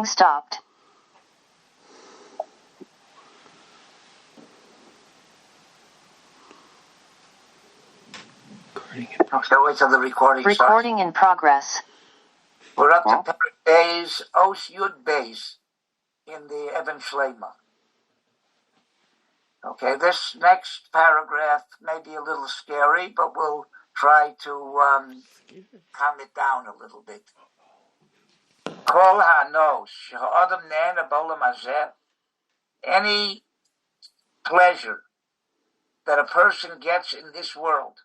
stopped. Okay, wait till the recording starts. Recording in progress. We're up to Perek Beis, Os Yud Beis, in the Even Shlayma. Okay, this next paragraph may be a little scary, but we'll try to calm it down a little bit. Kol ha'nos, she'ha'adam ne'ena b'olam hazeh, any pleasure that a person gets in this world,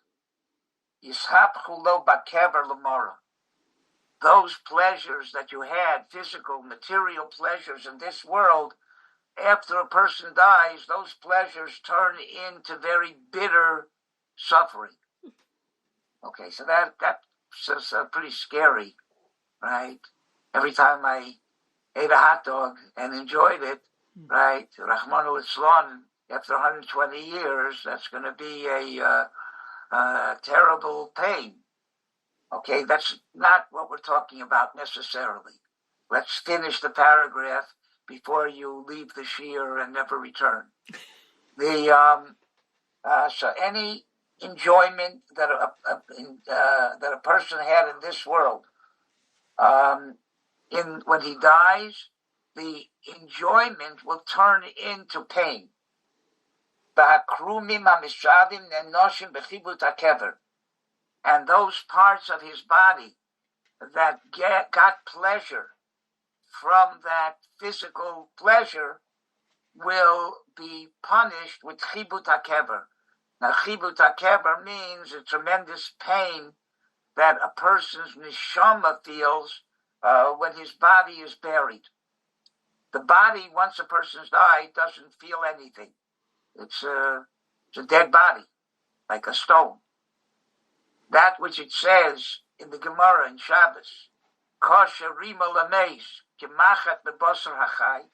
yishapchu lo ba'kever l'mora. Those pleasures that you had, physical, material pleasures in this world, after a person dies, those pleasures turn into very bitter suffering. Okay, so that's pretty scary, right? Every time I ate a hot dog and enjoyed it, right, Rahmanu Litzlan, after 120 years, that's going to be a terrible pain. Okay, that's not what we're talking about necessarily. Let's finish the paragraph before you leave the shiur and never return. So any enjoyment that a person had in this world, when he dies, the enjoyment will turn into pain. And those parts of his body that got pleasure from that physical pleasure will be punished with chibut hakever. Now, chibut hakever means a tremendous pain that a person's neshama feels when his body is buried. The body, once a person's died, doesn't feel anything. It's a dead body, like a stone. That which it says in the Gemara in Shabbos, kosher rima lameis, kimachat bebasar hachai,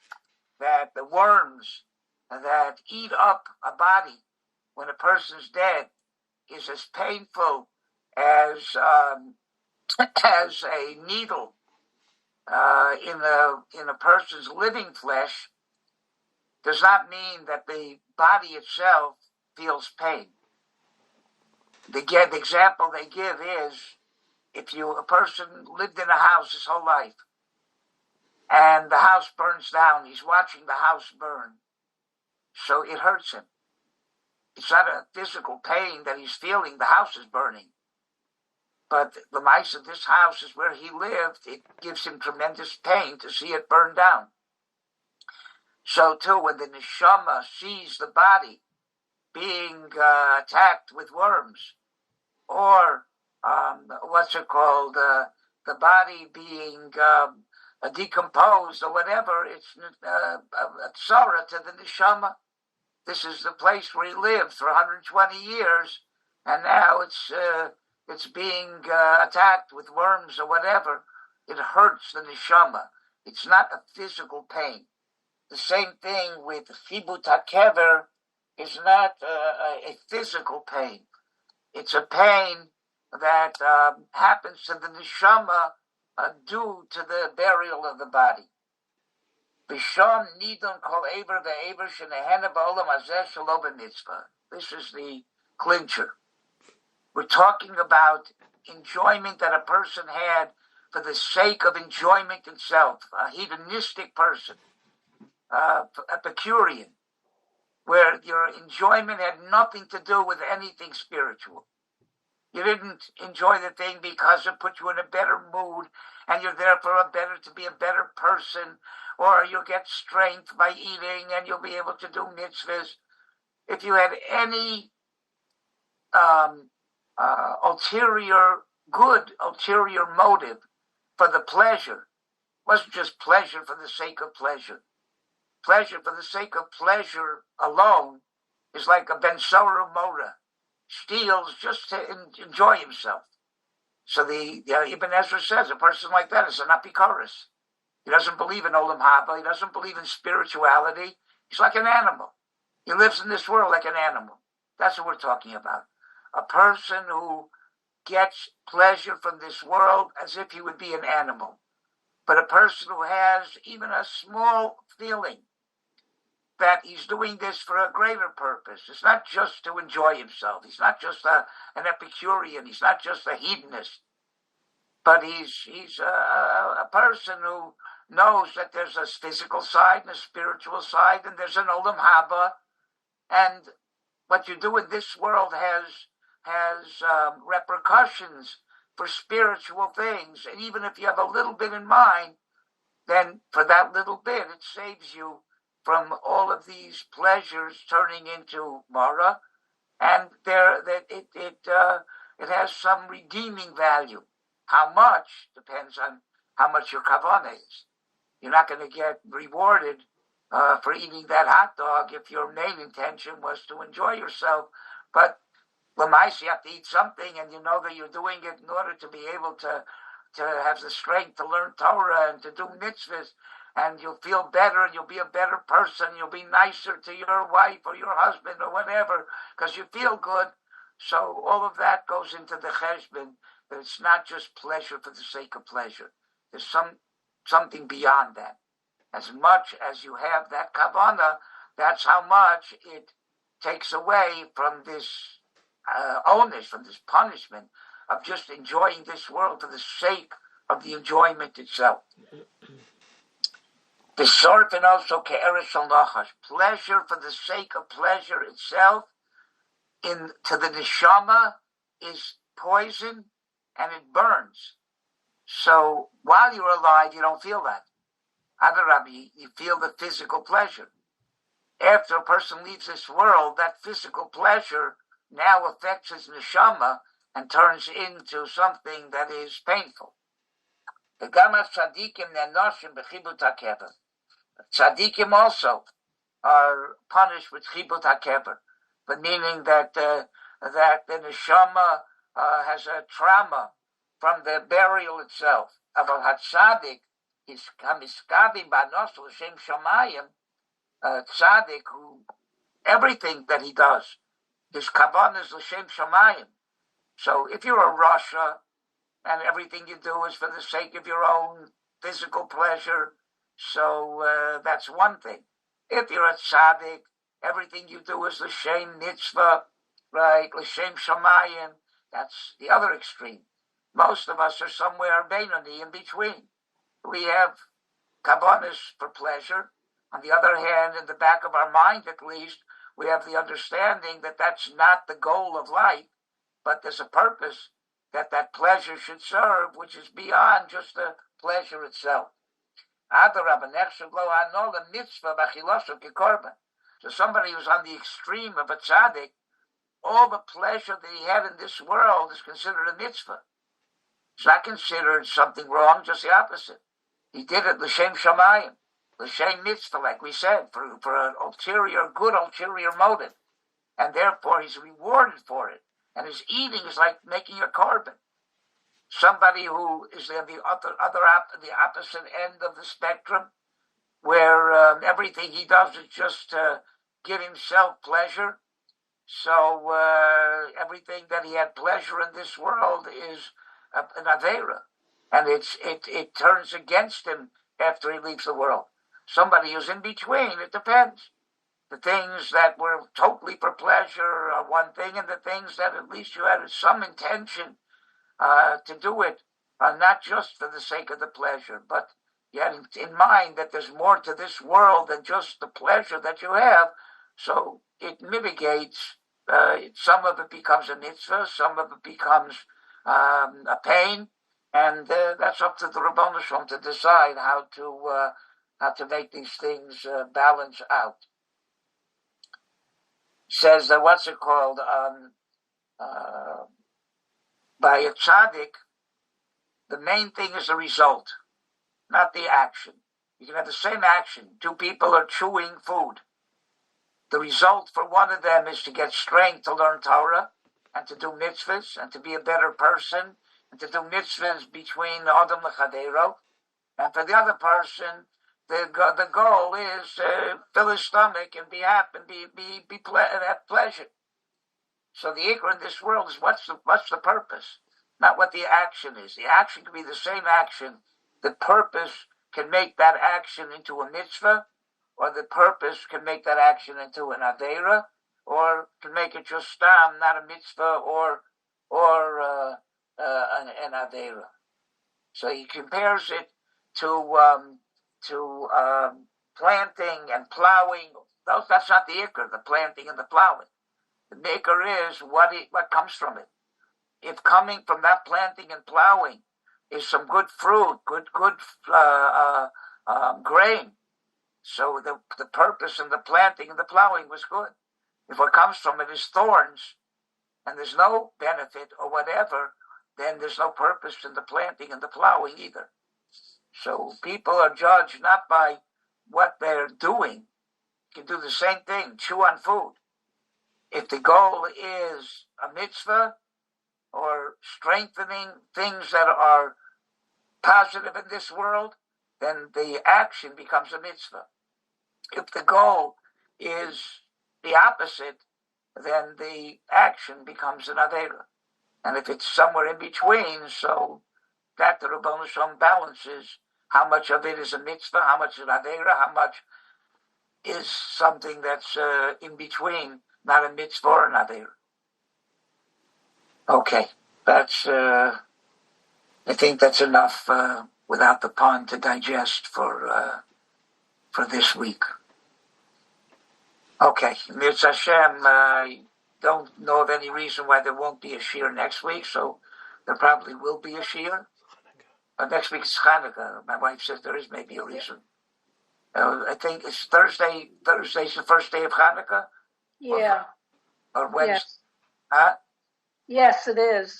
that the worms that eat up a body when a person's dead is as painful as a needle in a person's living flesh, does not mean that the body itself feels pain. The example they give is, if a person lived in a house his whole life, and the house burns down, he's watching the house burn, so it hurts him. It's not a physical pain that he's feeling, the house is burning. But the mice of this house is where he lived, it gives him tremendous pain to see it burn down. So too, when the neshama sees the body being attacked with worms, or the body being decomposed or whatever, it's a tzara to the neshama. This is the place where he lived for 120 years, and now it's being attacked with worms or whatever. It hurts the neshama. It's not a physical pain. The same thing with chibut hakever is not a physical pain. It's a pain that happens to the neshama due to the burial of the body. B'sham nidon kol eber ve'eber shenehena ba'olam hazeh shelo b'mitzvah. This is the clincher. We're talking about enjoyment that a person had for the sake of enjoyment itself, a hedonistic person, a Epicurean, where your enjoyment had nothing to do with anything spiritual. You didn't enjoy the thing because it put you in a better mood and you're there to be a better person, or you'll get strength by eating and you'll be able to do mitzvahs. If you had any ulterior motive for the pleasure, it wasn't just pleasure for the sake of pleasure. Pleasure for the sake of pleasure alone is like a Ben Sora Mora, steals just to enjoy himself. So the Ibn Ezra says a person like that is an apikoros. He doesn't believe in Olam Haba. He doesn't believe in spirituality. He's like an animal. He lives in this world like an animal. That's what we're talking about. A person who gets pleasure from this world as if he would be an animal. But a person who has even a small feeling that he's doing this for a greater purpose. It's not just to enjoy himself. He's not just an Epicurean. He's not just a hedonist. But he's a person who knows that there's a physical side and a spiritual side, and there's an olam haba, and what you do in this world has repercussions for spiritual things. And even if you have a little bit in mind, then for that little bit, it saves you from all of these pleasures turning into mara, and it has some redeeming value. How much depends on how much your kavanah is. You're not going to get rewarded for eating that hot dog if your main intention was to enjoy yourself. But Lamais, you have to eat something, and you know that you're doing it in order to be able to have the strength to learn Torah and to do mitzvahs, and you'll feel better, and you'll be a better person, you'll be nicer to your wife or your husband or whatever, because you feel good. So all of that goes into the cheshbon, that it's not just pleasure for the sake of pleasure. There's something beyond that. As much as you have that kavanah, that's how much it takes away from this onus, from this punishment of just enjoying this world for the sake of the enjoyment itself. The sorfin also ke'eres al nachash, pleasure for the sake of pleasure itself, to the neshama is poison and it burns. So while you're alive, you don't feel that. Adarabi, you feel the physical pleasure. After a person leaves this world, that physical pleasure now affects his neshama and turns into something that is painful. The Gamma Tzadikim Nenoshim Bechibut HaKever. Tzadikim also are punished with Chibut HaKever, but meaning that the neshama has a trauma from the burial itself. Aval HaTzadik is Kamiskadim Banos L'Shem Shamayim, Tzadik, who everything that he does, his kavanah is L'Shem Shamayim. So if you're a Rasha and everything you do is for the sake of your own physical pleasure, so that's one thing. If you're a tzaddik, everything you do is l'shem mitzvah, right? L'shem shamayim. That's the other extreme. Most of us are somewhere beinoni, in between. We have kavanas for pleasure. On the other hand, in the back of our mind at least, we have the understanding that that's not the goal of life, but there's a purpose that pleasure should serve, which is beyond just the pleasure itself. So somebody who's on the extreme of a tzaddik, all the pleasure that he had in this world is considered a mitzvah. It's not considered something wrong, just the opposite. He did it l'shem shamayim, l'shem mitzvah, like we said, for an good ulterior motive. And therefore he's rewarded for it. And his eating is like making a korban. Somebody who is on the opposite end of the spectrum, where everything he does is just to give himself pleasure. So everything that he had pleasure in this world is an avera, and it turns against him after he leaves the world. Somebody who's in between, it depends. The things that were totally for pleasure are one thing, and the things that at least you had some intention to do it are not just for the sake of the pleasure, but you had in mind that there's more to this world than just the pleasure that you have. So it mitigates. Some of it becomes a mitzvah, some of it becomes a pain, and that's up to the Ribbono Shel Olam to decide how to make these things balance out. Says what's it called? By a tzaddik, the main thing is the result, not the action. You can have the same action. Two people are chewing food. The result for one of them is to get strength to learn Torah and to do mitzvahs and to be a better person and to do mitzvahs between Adam L'Chadeiro. And for the other person, the goal is to fill his stomach and be happy and have pleasure. So the ikra in this world is what's the purpose, not what the action is. The action could be the same action the purpose can make that action into a mitzvah, or the purpose can make that action into an aveira, or can make it just stam, not a mitzvah, or an aveira. So he compares it to planting and plowing. That's not the ikr, the planting and the plowing. The maker is what comes from it. If coming from that planting and plowing is some good fruit, good grain, so the purpose in the planting and the plowing was good. If what comes from it is thorns, and there's no benefit or whatever, then there's no purpose in the planting and the plowing either. So people are judged not by what they're doing. You can do the same thing, chew on food. If the goal is a mitzvah or strengthening things that are positive in this world, then the action becomes a mitzvah. If the goal is the opposite, then the action becomes an aveira. And if it's somewhere in between, so that the Ribbono Shel Olam balances how much of it is a mitzvah, how much is an aveira, how much is something that's in between, not a mitzvah or an aveira. Okay, that's. I think that's enough without the pun to digest for this week. Okay, Mirz Hashem, I don't know of any reason why there won't be a shir next week, so there probably will be a shir. Next week is Hanukkah. My wife says there is maybe a reason. I think it's Thursday. Thursday's the first day of Hanukkah? Yeah. Or Wednesday? Yes. Huh? Yes, it is.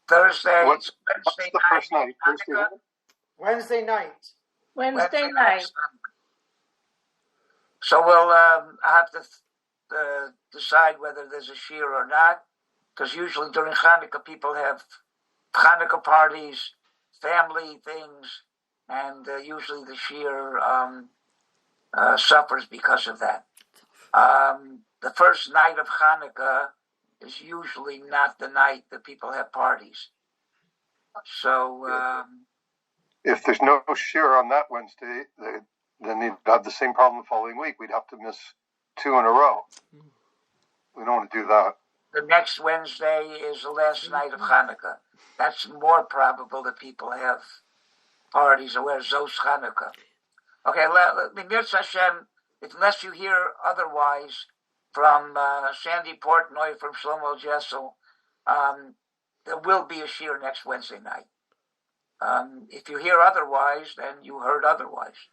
Thursday. What's the first night? Wednesday night. Wednesday night. So we'll have to decide whether there's a shir or not, because usually during Hanukkah people have Hanukkah parties, family things, and usually the shir suffers because of that. The first night of Hanukkah is usually not the night that people have parties. So if there's no shir on that Wednesday, then you'd have the same problem the following week. We'd have to miss 2 in a row. We don't want to do that. The next Wednesday is the last night of Hanukkah. That's more probable that people have parties or Zos Hanukkah. Okay, Mirz Hashem, unless you hear otherwise from Sandy Portnoy, from Shlomo Jessel, there will be a shir next Wednesday night. If you hear otherwise, then you heard otherwise.